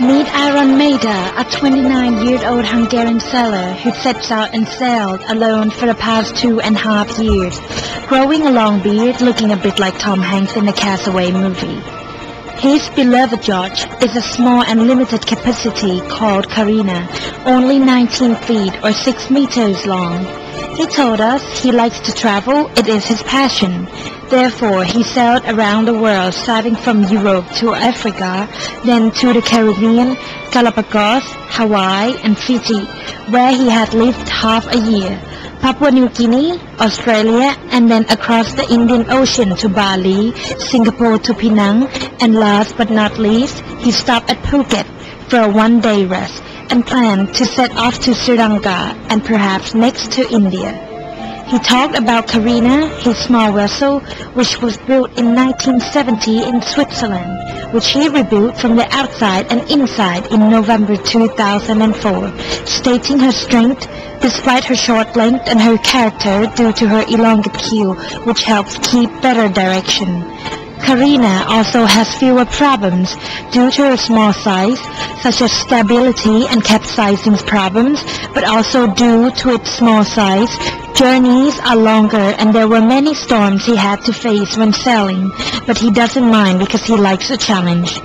Meet Áron, a 29-year-old Hungarian sailor who sets out and sailed alone for the past 2.5 years, growing a long beard looking a bit like Tom Hanks in the Castaway movie. His beloved yacht is a small and limited capacity called Marina, only 19 feet or 6 meters long. He told us he likes to travel, it is his passion. Therefore, he sailed around the world, starting from Europe to Africa, then to the Caribbean, Galapagos, Hawaii, and Fiji, where he had lived half a year, Papua New Guinea, Australia, and then across the Indian Ocean to Bali, Singapore to Penang, and last but not least, he stopped at Phuket for a one-day rest and planned to set off to Sri Lanka and perhaps next to India. He talked about Marina, his small vessel, which was built in 1970 in Switzerland, which he rebuilt from the outside and inside in November 2004, stating her strength despite her short length and her character due to her elongated keel, which helps keep better direction. Marina also has fewer problems due to her small size, such as stability and capsizing problems, but also due to its small size, journeys are longer and there were many storms he had to face when sailing, but he doesn't mind because he likes a challenge.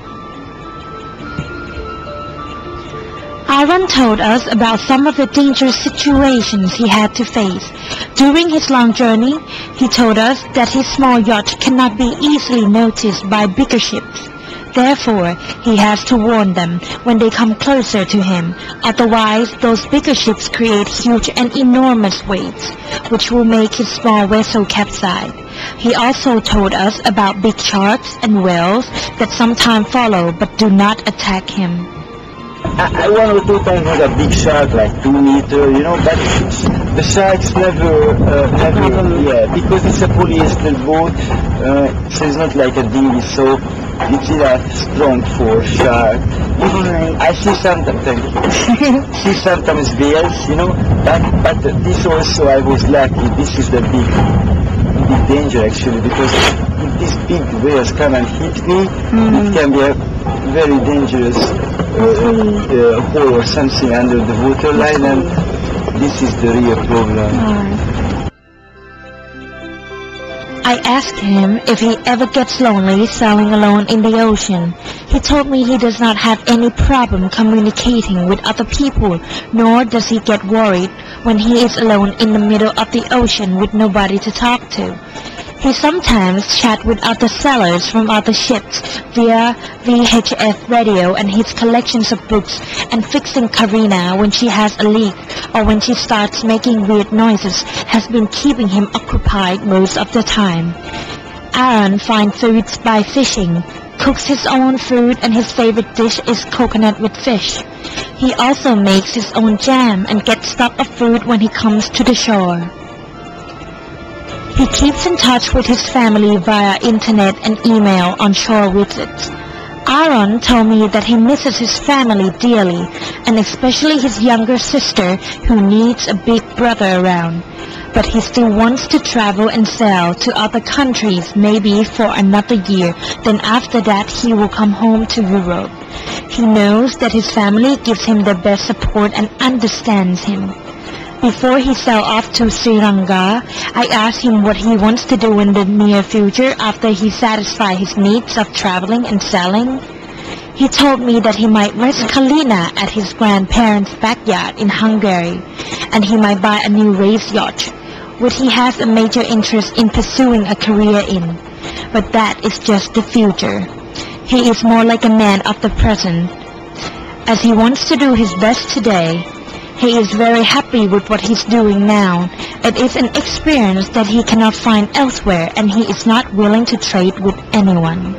Áron told us about some of the dangerous situations he had to face. During his long journey, he told us that his small yacht cannot be easily noticed by bigger ships. Therefore, he has to warn them when they come closer to him. Otherwise, those bigger ships create huge and enormous waves, which will make his small vessel capsize. He also told us about big sharks and whales that sometimes follow but do not attack him. I 1 or 2 times had a big shark, like 2 meters, but the sharks never, because it's a polyester boat, so it's not like a dinghy, so it's not strong for shark. I see sometimes, see sometimes whales, but this also I was lucky. This is the big danger actually, because if these big whales come and hit me, it can be a very dangerous hole or something under the waterline, and this is the real problem. I asked him if he ever gets lonely sailing alone in the ocean. He told me he does not have any problem communicating with other people, nor does he get worried when he is alone in the middle of the ocean with nobody to talk to. He sometimes chats with other sailors from other ships via VHF radio and his collections of books, and fixing Marina when she has a leak or when she starts making weird noises has been keeping him occupied most of the time. Áron finds foods by fishing, cooks his own food, and his favorite dish is coconut with fish. He also makes his own jam and gets stock of food when he comes to the shore. He keeps in touch with his family via internet and email on shore visits. Áron told me that he misses his family dearly, and especially his younger sister who needs a big brother around. But he still wants to travel and sail to other countries, maybe for another year, then after that he will come home to Europe. He knows that his family gives him the best support and understands him. Before he sailed off to Sri Lanka, I asked him what he wants to do in the near future after he satisfies his needs of traveling and sailing. He told me that he might rest Marina at his grandparents' backyard in Hungary, and he might buy a new race yacht, which he has a major interest in pursuing a career in. But that is just the future. He is more like a man of the present, as he wants to do his best today. He is very happy with what he's doing now. It is an experience that he cannot find elsewhere, and he is not willing to trade with anyone.